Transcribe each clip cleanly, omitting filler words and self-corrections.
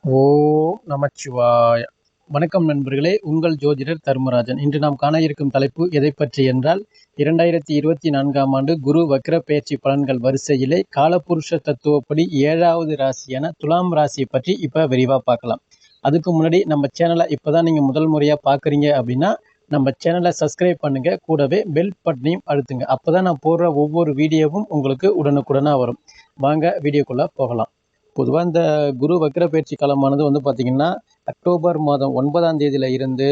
ஓம் நமச்சிவாய! வணக்கம் நண்பர்களே! உங்கள் ஜோதிடர் தர்மராஜன். இன்று நாம் காண இருக்கும் தலைப்பு எதைப் பற்றி என்றால், 2024ஆம் ஆண்டு குரு வக்ர பெயர்ச்சி பலன்கள் வரிசையிலே காலபுருஷ தத்துவப்படி 7வது ராசியான துலாம் ராசியை பற்றி இப்ப விரிவா பார்க்கலாம். அதுக்கு முன்னாடி நம்ம சேனலை இப்பதான் நீங்க முதல் முறையா பார்க்குறீங்க அப்படின்னா, நம்ம சேனலை சப்ஸ்கிரைப் பண்ணுங்க. கூடவே பெல் பட்டனையும் அழுத்துங்க. அப்பதான் நான் போடுற ஒவ்வொரு வீடியோவும் உங்களுக்கு உடனுக்குடனா வரும். வாங்க வீடியோக்குள்ள போகலாம். பொதுவா இந்த குரு வக்ர பெயர்ச்சி காலமானது வந்து பார்த்தீங்கன்னா, அக்டோபர் மாதம் 9ஆம் தேதியில இருந்து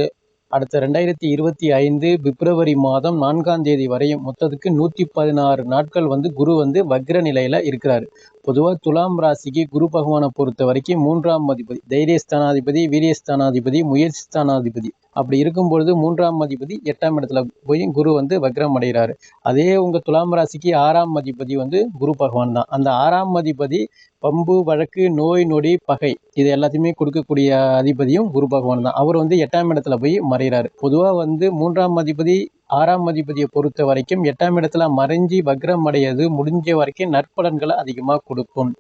அடுத்த 2025 பிப்ரவரி மாதம் 4ஆம் தேதி வரையும் மொத்தத்துக்கு 116 நாட்கள் வந்து குரு வந்து வக்ர நிலையில இருக்கிறாரு. பொதுவா துலாம் ராசிக்கு குரு பகவானை பொறுத்த வரைக்கும் 3ஆம் அதிபதி, தைரியஸ்தானாதிபதி, வீரியஸ்தானாதிபதி, முயற்சி ஸ்தானாதிபதி. அப்படி இருக்கும் பொழுது 3ஆம் அதிபதி 8ஆம் இடத்துல போய் குரு வந்து வக்ரம் அடைகிறாரு. அதே உங்க துலாம் ராசிக்கு 6ஆம் அதிபதி வந்து குரு பகவான் தான். அந்த 6ஆம் அதிபதி பம்பு, வழக்கு, நோய், நொடி, பகை இது எல்லாத்தையுமே கொடுக்கக்கூடிய அதிபதியும் குரு பகவான் தான். அவர் வந்து 8ஆம் இடத்துல போய் மறைகிறாரு. பொதுவா வந்து 3ஆம் அதிபதி 6ஆம் அதிபதியை பொறுத்த வரைக்கும் 8ஆம் இடத்துல மறைஞ்சி வக்ரம் அடையாது முடிஞ்ச வரைக்கும் நற்பலன்களை அதிகமாக கொடுக்கும்.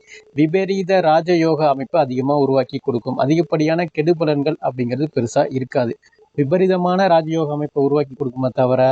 விபரீத ராஜயோக அமைப்பை அதிகமாக உருவாக்கி கொடுக்கும். அதிகப்படியான கெடுபலன்கள் அப்படிங்கிறது பெருசா இருக்காது. விபரீதமான ராஜயோக அமைப்பை உருவாக்கி கொடுக்குமே தவிர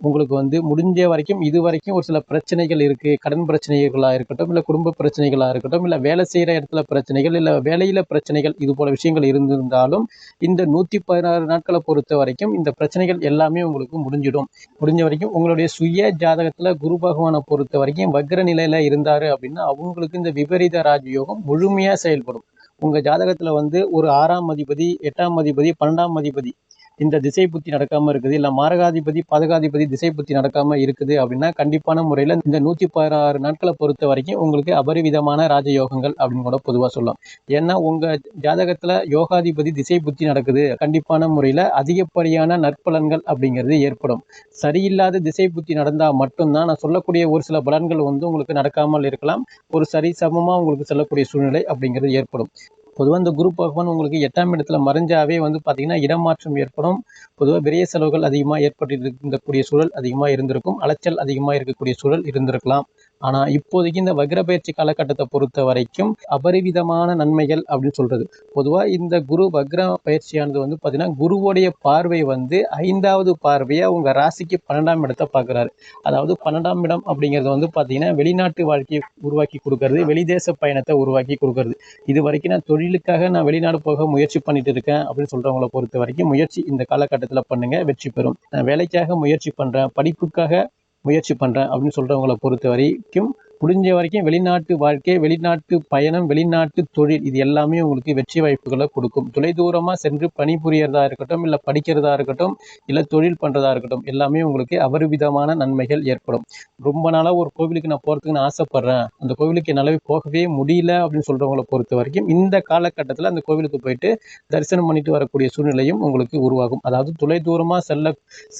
உங்களுக்கு வந்து முடிஞ்ச வரைக்கும் இது வரைக்கும் ஒரு சில பிரச்சனைகள் இருக்கு. கடன் பிரச்சனைகளா இருக்கட்டும், இல்ல குடும்ப பிரச்சனைகளா இருக்கட்டும், இல்ல வேலை செய்யற இடத்துல பிரச்சனைகள், இல்ல வேலையில பிரச்சனைகள், இது போல விஷயங்கள் இருந்திருந்தாலும் இந்த 116 நாட்களை பொறுத்த வரைக்கும் இந்த பிரச்சனைகள் எல்லாமே உங்களுக்கு முடிஞ்சிடும். முடிஞ்ச வரைக்கும் உங்களுடைய சுய ஜாதகத்துல குரு பகவானை பொறுத்த வரைக்கும் வக்ர நிலையில இருந்தாரு அப்படின்னா அவங்களுக்கு இந்த விபரீத ராஜயோகம் முழுமையா செயல்படும். உங்க ஜாதகத்துல வந்து ஒரு 6ஆம் அதிபதி, 8ஆம் அதிபதி, 12ஆம் அதிபதி இந்த திசை புத்தி நடக்காம இருக்குது, இல்ல மாரகாதிபதி, பாதகாதிபதி திசை புத்தி நடக்காம இருக்குது அப்படின்னா கண்டிப்பான முறையில இந்த 116 நாட்களை பொறுத்த வரைக்கும் உங்களுக்கு அபரிவிதமான ராஜயோகங்கள் அப்படின்னு கூட பொதுவா சொல்லலாம். ஏன்னா உங்க ஜாதகத்துல யோகாதிபதி திசை புத்தி நடக்குது, கண்டிப்பான முறையில அதிகப்படியான நற்பலன்கள் அப்படிங்கிறது ஏற்படும். சரியில்லாத திசை புத்தி நடந்தா மட்டும்தான் நான் சொல்லக்கூடிய ஒரு சில பலன்கள் வந்து உங்களுக்கு நடக்காமல் இருக்கலாம். ஒரு சரிசமமா உங்களுக்கு செல்லக்கூடிய சூழ்நிலை அப்படிங்கிறது ஏற்படும். பொதுவாக இந்த குரு பகவான் உங்களுக்கு 8ஆம் இடத்துல மறைஞ்சாவே வந்து பார்த்தீங்கன்னா இடமாற்றம் ஏற்படும். பொதுவாக விரைய செலவுகள் அதிகமாக ஏற்பட்டு இருக்கக்கூடிய சூழல் அதிகமாக இருந்திருக்கும். அலைச்சல் அதிகமாக இருக்கக்கூடிய சூழல் இருந்திருக்கலாம். ஆனால் இப்போதைக்கு இந்த வக்ர பயிற்சி காலகட்டத்தை பொறுத்த வரைக்கும் அபரிவிதமான நன்மைகள் அப்படின்னு சொல்றது. பொதுவாக இந்த குரு வக்ர பயிற்சியானது வந்து பார்த்தீங்கன்னா குருவுடைய பார்வை வந்து 5வது பார்வையாக உங்கள் ராசிக்கு 12ஆம் இடத்தை பார்க்குறாரு. அதாவது 12ஆம் இடம் அப்படிங்கிறது வந்து பார்த்தீங்கன்னா வெளிநாட்டு வாழ்க்கையை உருவாக்கி கொடுக்கறது, வெளிதேச பயணத்தை உருவாக்கி கொடுக்கறது. இது வரைக்கும் நான் தொழிலுக்காக நான் வெளிநாடு போக முயற்சி பண்ணிட்டு இருக்கேன் அப்படின்னு சொல்றவங்களை பொறுத்த வரைக்கும் முயற்சி இந்த காலகட்டத்தில் பண்ணுங்க, வெற்றி பெறும். நான் வேலைக்காக முயற்சி பண்றேன், படிப்புக்காக முயற்சி பண்றேன் அப்படின்னு சொல்றவங்களை பொறுத்த வரைக்கும் முடிஞ்ச வரைக்கும் வெளிநாட்டு வாழ்க்கை, வெளிநாட்டு பயணம், வெளிநாட்டு தொழில் இது எல்லாமே உங்களுக்கு வெற்றி வாய்ப்புகளை கொடுக்கும். தொலைதூரமா சென்று பணிபுரியறதா இருக்கட்டும், இல்ல படிக்கிறதா இருக்கட்டும், இல்ல தொழில் பண்றதா இருக்கட்டும், எல்லாமே உங்களுக்கு அபரிவிதமான நன்மைகள் ஏற்படும். ரொம்ப நாளா ஒரு கோவிலுக்கு நான் போறதுக்கு நான் ஆசைப்படுறேன், அந்த கோவிலுக்கு என்னால போகவே முடியல அப்படின்னு சொல்றவங்களை பொறுத்த வரைக்கும் இந்த காலகட்டத்தில் அந்த கோவிலுக்கு போயிட்டு தரிசனம் பண்ணிட்டு வரக்கூடிய சூழ்நிலையும் உங்களுக்கு உருவாகும். அதாவது தொலைதூரமா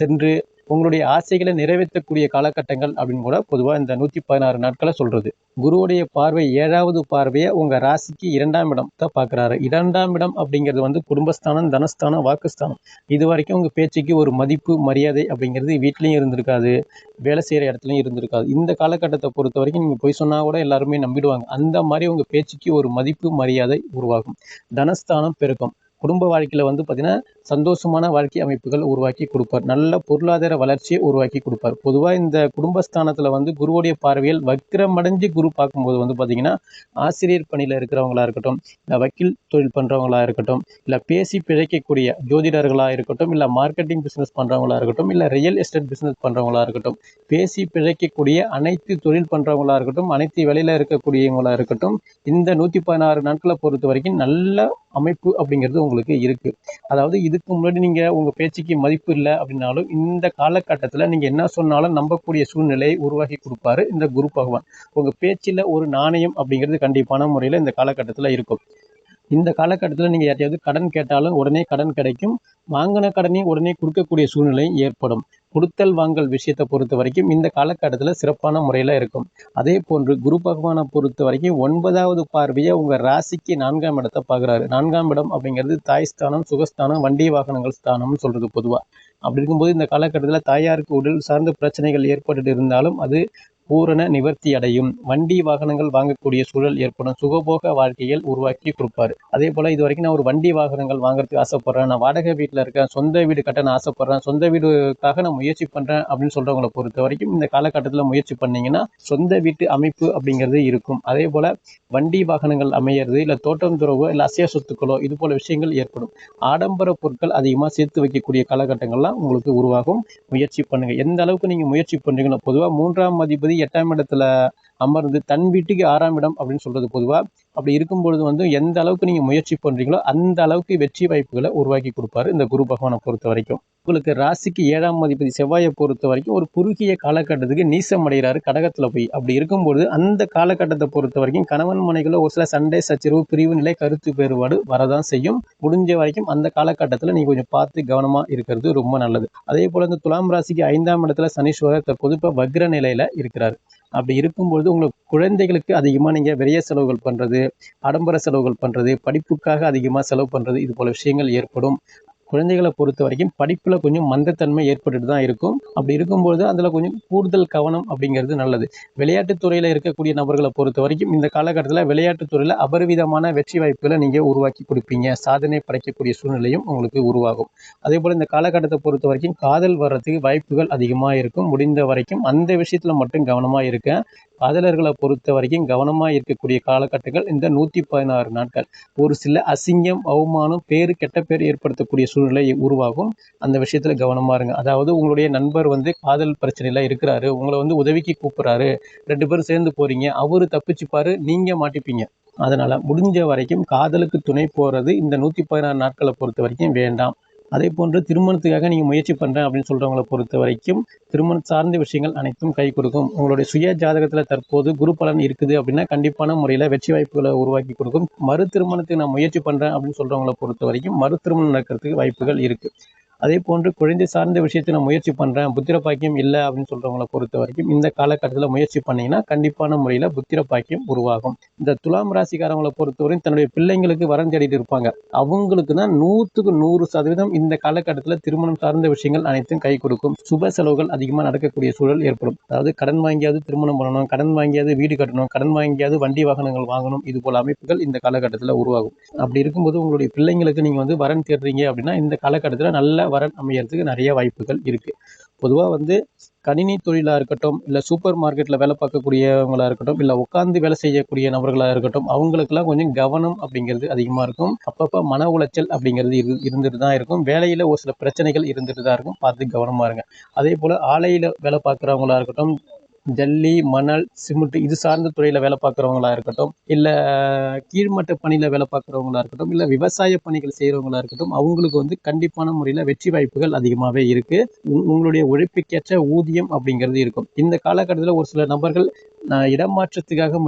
சென்று உங்களுடைய ஆசைகளை நிறைவேற்றக்கூடிய காலகட்டங்கள் அப்படின்னு கூட பொதுவாக இந்த 116 நாட்களை சொல்றது. குருவுடைய பார்வை 7வது பார்வையை உங்க ராசிக்கு 2ஆம் இடம் தான் பார்க்குறாரு. 2ஆம் இடம் அப்படிங்கிறது வந்து குடும்பஸ்தானம், தனஸ்தானம், வாக்குஸ்தானம். இது வரைக்கும் உங்க பேச்சுக்கு ஒரு மதிப்பு, மரியாதை அப்படிங்கிறது வீட்லயும் இருந்திருக்காது, வேலை செய்கிற இடத்துலையும் இருந்திருக்காது. இந்த காலகட்டத்தை பொறுத்த வரைக்கும் நீங்கள் பொய் சொன்னால் கூட எல்லாருமே நம்பிடுவாங்க. அந்த மாதிரி உங்கள் பேச்சுக்கு ஒரு மதிப்பு, மரியாதை உருவாகும். தனஸ்தானம் பெருக்கம். குடும்ப வாழ்க்கையில் வந்து பார்த்தீங்கன்னா சந்தோஷமான வாழ்க்கை அமைப்புகள் உருவாக்கி கொடுப்பார். நல்ல பொருளாதார வளர்ச்சியை உருவாக்கி கொடுப்பார். பொதுவாக இந்த குடும்பஸ்தானத்தில் வந்து குருவுடைய பார்வையில் வக்ரமடைஞ்சு குரு பார்க்கும்போது வந்து பார்த்தீங்கன்னா ஆசிரியர் பணியில் இருக்கிறவங்களா இருக்கட்டும், இல்லை வக்கீல் தொழில் பண்ணுறவங்களா இருக்கட்டும், இல்லை பேசி பிழைக்கக்கூடிய ஜோதிடர்களாக இருக்கட்டும், இல்லை மார்க்கெட்டிங் பிஸ்னஸ் பண்ணுறவங்களா இருக்கட்டும், இல்லை ரியல் எஸ்டேட் பிஸ்னஸ் பண்ணுறவங்களா இருக்கட்டும், பேசி பிழைக்கக்கூடிய அனைத்து தொழில் பண்ணுறவங்களா இருக்கட்டும், அனைத்து வேலையில் இருக்கக்கூடியவங்களா இருக்கட்டும், இந்த 116 நாட்களை பொறுத்த வரைக்கும் நல்ல அமைப்பு அப்படிங்கிறது உங்களுக்கு இருக்கு. அதாவது இதுக்கு முன்னாடி நீங்க உங்க பேச்சுக்கு மதிப்பு இல்லை அப்படின்னாலும் இந்த காலகட்டத்தில் நீங்க என்ன சொன்னாலும் நம்பக்கூடிய சூழ்நிலையை உருவாக்கி கொடுப்பாரு இந்த குரு பகவான். உங்க பேச்சில் ஒரு நாணயம் அப்படிங்கிறது கண்டிப்பான முறையில் இந்த காலகட்டத்தில் இருக்கும். இந்த காலகட்டத்தில் நீங்கள் யார்ட்டையாவது கடன் கேட்டாலும் உடனே கடன் கிடைக்கும். வாங்கின கடனையும் உடனே கொடுக்கக்கூடிய சூழ்நிலையும் ஏற்படும். கொடுத்தல் வாங்கல் விஷயத்தை பொறுத்த வரைக்கும் இந்த காலகட்டத்தில் சிறப்பான முறையில் இருக்கும். அதே போன்று குரு பகவானை பொறுத்த வரைக்கும் 9வது பார்வையை உங்கள் ராசிக்கு 4ஆம் இடத்தை பார்க்குறாரு. 4ஆம் இடம் அப்படிங்கிறது தாய் ஸ்தானம், சுகஸ்தானம், வண்டி வாகனங்கள் ஸ்தானம்னு சொல்கிறது பொதுவாக. அப்படி இருக்கும்போது இந்த காலகட்டத்தில் தாயாருக்கு உடல் சார்ந்த பிரச்சனைகள் ஏற்பட்டு இருந்தாலும் அது பூரண நிவர்த்தி அடையும். வண்டி வாகனங்கள் வாங்கக்கூடிய சூழல் ஏற்படும். சுகபோக வாழ்க்கையில் உருவாக்கி கொடுப்பாரு. அதே போல இது வரைக்கும் நான் ஒரு வண்டி வாகனங்கள் வாங்குறதுக்கு ஆசைப்படுறேன், நான் வாடகை வீட்டில் இருக்கேன், சொந்த வீடு கட்ட நான் ஆசைப்படுறேன், சொந்த வீடுக்காக நான் முயற்சி பண்றேன் அப்படின்னு சொல்றவங்களை பொறுத்த வரைக்கும் இந்த காலகட்டத்தில் முயற்சி பண்ணீங்கன்னா சொந்த வீட்டு அமைப்பு அப்படிங்கிறது இருக்கும். அதே போல வண்டி வாகனங்கள் அமையிறது, இல்லை தோட்டம் துறவோ, இல்லை அசைய சொத்துக்களோ இது போல விஷயங்கள் ஏற்படும். ஆடம்பர பொருட்கள் அதிகமாக சேர்த்து வைக்கக்கூடிய காலகட்டங்கள்லாம் உங்களுக்கு உருவாகும். முயற்சி பண்ணுங்க. எந்த அளவுக்கு நீங்க முயற்சி பண்றீங்களோ, பொதுவா 3ஆம் அதிபதி 8ஆம் இடத்துல அமர்ந்து தன் வீட்டுக்கு 6ஆம் இடம் அப்படின்னு சொல்றது பொதுவா. அப்படி இருக்கும் பொழுது எந்த அளவுக்கு நீங்க முயற்சி பண்றீங்களோ அந்த அளவுக்கு வெற்றி வாய்ப்புகளை உருவாக்கி கொடுப்பாரு இந்த குரு பகவானை பொறுத்த வரைக்கும். உங்களுக்கு ராசிக்கு 7ஆம் அதிபதி செவ்வாயை பொறுத்த வரைக்கும் ஒரு குறுகிய காலகட்டத்துக்கு நீசம் அடைகிறாரு கடகத்துல போய். அப்படி இருக்கும்போது அந்த காலகட்டத்தை பொறுத்த வரைக்கும் கணவன் மனைவிக்குள்ள ஒரு சில சண்டை சச்சரவு, பிரிவு நிலை, கருத்து வேறுபாடு வரதான் செய்யும். முடிஞ்ச வரைக்கும் அந்த காலகட்டத்தில் நீங்க கொஞ்சம் பார்த்து கவனமா இருக்கிறது ரொம்ப நல்லது. அதே போல இந்த துலாம் ராசிக்கு 5ஆம் இடத்துல சனீஸ்வரர் தற்போது இப்ப வக்ர நிலையில இருக்கிறார். அப்படி இருக்கும்பொழுது உங்களுக்கு குழந்தைகளுக்கு அதிகமாக நீங்கள் விரைய செலவுகள் பண்ணுறது, ஆடம்பர செலவுகள் பண்ணுறது, படிப்புக்காக அதிகமாக செலவு பண்ணுறது இது போல விஷயங்கள் ஏற்படும். குழந்தைகளை பொறுத்த வரைக்கும் படிப்பில் கொஞ்சம் மந்தத்தன்மை ஏற்பட்டுட்டு தான் இருக்கும். அப்படி இருக்கும்போது அதில் கொஞ்சம் கூடுதல் கவனம் அப்படிங்கிறது நல்லது. விளையாட்டுத்துறையில் இருக்கக்கூடிய நபர்களை பொறுத்த வரைக்கும் இந்த காலகட்டத்தில் விளையாட்டுத்துறையில் அபரிவிதமான வெற்றி வாய்ப்புகளை நீங்கள் உருவாக்கி கொடுப்பீங்க. சாதனை படைக்கக்கூடிய சூழ்நிலையும் உங்களுக்கு உருவாகும். அதே போல் இந்த காலகட்டத்தை பொறுத்த வரைக்கும் காதல் வர்றதுக்கு வாய்ப்புகள் அதிகமாக இருக்கும். முடிந்த வரைக்கும் அந்த விஷயத்தில் மட்டும் கவனமாக இருக்க. காதலர்களை பொறுத்த வரைக்கும் கவனமாக இருக்கக்கூடிய காலகட்டங்கள் இந்த 116 நாட்கள். ஒரு சில அசிங்கம், அவமானம், கெட்ட பேர் ஏற்படுத்தக்கூடிய சூழ்நிலை உருவாகும். அந்த விஷயத்துல கவனமா இருங்க. அதாவது உங்களுடைய நண்பர் காதல் பிரச்சனையில இருக்கிறாரு, உங்களை உதவிக்கு கூப்பிடுறாரு, 2 பேரும் சேர்ந்து போறீங்க, அவரு தப்பிச்சுப்பாரு, நீங்க மாட்டிப்பீங்க. அதனால முடிஞ்ச வரைக்கும் காதலுக்கு துணை போறது இந்த 116 நாட்களை பொறுத்த வரைக்கும் வேண்டாம். அதே போன்று திருமணத்துக்காக நீங்க முயற்சி பண்றேன் அப்படின்னு சொல்றவங்களை பொறுத்த வரைக்கும் திருமணம் சார்ந்த விஷயங்கள் அனைத்தும் கை கொடுக்கும். உங்களுடைய சுய ஜாதகத்துல தற்போது குரு பலன் இருக்குது அப்படின்னா கண்டிப்பான முறையில வெற்றி வாய்ப்புகளை உருவாக்கி கொடுக்கும். மறு திருமணத்துக்கு நான் முயற்சி பண்றேன் அப்படின்னு சொல்றவங்களை பொறுத்த வரைக்கும் மறு திருமணம் நடக்கிறதுக்கு வாய்ப்புகள் இருக்கு. அதே போன்று குழந்தை சார்ந்த விஷயத்தை நான் முயற்சி பண்றேன், புத்திர பாக்கியம் இல்லை அப்படின்னு சொல்றவங்களை பொறுத்த வரைக்கும் இந்த காலகட்டத்தில் முயற்சி பண்ணீங்கன்னா கண்டிப்பான முறையில புத்திர பாக்கியம் உருவாகும். இந்த துலாம் ராசிக்காரவங்களை பொறுத்தவரை தன்னுடைய பிள்ளைங்களுக்கு வரம் தேடிட்டு இருப்பாங்க. அவங்களுக்கு தான் 100க்கு 100% இந்த காலகட்டத்தில் திருமணம் சார்ந்த விஷயங்கள் அனைத்தும் கை கொடுக்கும். சுப செலவுகள் அதிகமாக நடக்கக்கூடிய சூழல் ஏற்படும். அதாவது கடன் வாங்கியாவது திருமணம் பண்ணணும், கடன் வாங்கியாவது வீடு கட்டணும், கடன் வாங்கியாவது வண்டி வாகனங்கள் வாங்கணும், இது போல அமைப்புகள் இந்த காலகட்டத்தில் உருவாகும். அப்படி இருக்கும்போது உங்களுடைய பிள்ளைங்களுக்கு நீங்க வரன் தேடுறீங்க அப்படின்னா இந்த காலகட்டத்தில் நல்ல வரன் அமையறதுக்கு நிறைய வாய்ப்புகள் இருக்கு. பொதுவாக கணினி தொழிலா இருக்கட்டும், இல்லை சூப்பர் மார்க்கெட்டில் வேலை பார்க்கக்கூடியவங்களா இருக்கட்டும், இல்லை உட்காந்து வேலை செய்யக்கூடிய நபர்களாக இருக்கட்டும், அவங்களுக்கெல்லாம் கொஞ்சம் கவனம் அப்படிங்கிறது அதிகமாக இருக்கும். அப்பப்போ மன உளைச்சல் அப்படிங்கிறது இருந்துட்டு தான் இருக்கும். வேலையில் ஒரு சில பிரச்சனைகள் இருந்துட்டு தான் இருக்கும். பார்த்து கவனமாக இருங்க. அதே போல் ஆலையில் வேலை பார்க்குறவங்களா இருக்கட்டும், ஜல்லி, மணல், சிமெண்ட் இது சார்ந்த துறையில் வேலை பார்க்குறவங்களா இருக்கட்டும், இல்லை கீழ்மட்ட பணியில் வேலை பார்க்குறவங்களா இருக்கட்டும், இல்லை விவசாய பணிகள் செய்கிறவங்களா இருக்கட்டும், அவங்களுக்கு கண்டிப்பான முறையில் வெற்றி வாய்ப்புகள் அதிகமாகவே இருக்குது. உங்களுடைய உழைப்புக்கேற்ற ஊதியம் அப்படிங்கிறது இருக்கும். இந்த காலகட்டத்தில் ஒரு சில நபர்கள் நான் இடமாற்றத்துக்காக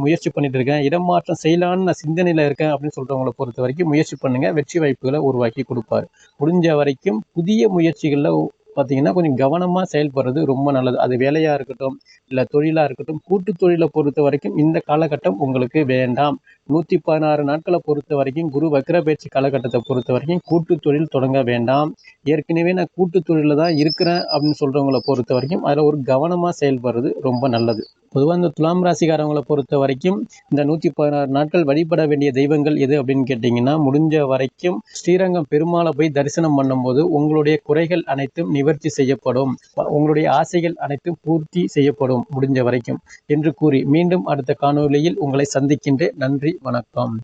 முயற்சி பண்ணிட்டு இருக்கேன், இடமாற்றம் செய்யலான்னு நான் சிந்தனையில் இருக்கேன் அப்படின்னு சொல்கிறவங்களை பொறுத்த வரைக்கும் முயற்சி பண்ணுங்கள். வெற்றி வாய்ப்புகளை உருவாக்கி கொடுப்பாரு. முடிஞ்ச வரைக்கும் புதிய முயற்சிகளில் பார்த்தீங்கன்னா கொஞ்சம் கவனமாக செயல்படுறது ரொம்ப நல்லது. அது வேலையாக இருக்கட்டும், இல்லை தொழிலாக இருக்கட்டும். கூட்டு தொழிலை பொறுத்த வரைக்கும் இந்த காலகட்டம் உங்களுக்கு வேண்டாம். 116 நாட்களை பொறுத்த வரைக்கும் குரு வக்ர பயிற்சி காலகட்டத்தை பொறுத்த வரைக்கும் கூட்டு தொழில் தொடங்க வேண்டாம். ஏற்கனவே நான் கூட்டு தொழிலில் தான் இருக்கிறேன் அப்படின்னு சொல்கிறவங்களை பொறுத்த வரைக்கும் அதில் ஒரு கவனமாக செயல்படுறது ரொம்ப நல்லது. பொதுவாக இந்த துலாம் ராசிக்காரவங்களை பொறுத்த வரைக்கும் இந்த 116 நாட்கள் வழிபட வேண்டிய தெய்வங்கள் எது அப்படின்னு கேட்டிங்கன்னா, முடிஞ்ச வரைக்கும் ஸ்ரீரங்கம் பெருமாளை போய் தரிசனம் பண்ணும்போது உங்களுடைய குறைகள் அனைத்தும் நிவர்த்தி செய்யப்படும், உங்களுடைய ஆசைகள் அனைத்தும் பூர்த்தி செய்யப்படும் முடிஞ்ச வரைக்கும் என்று கூறி மீண்டும் அடுத்த காணொளியில் உங்களை சந்திக்கின்றேன். நன்றி, வணக்கம்.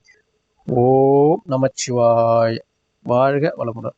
ஓம் நமச்சிவாய. வாழ்க வளமுடன்.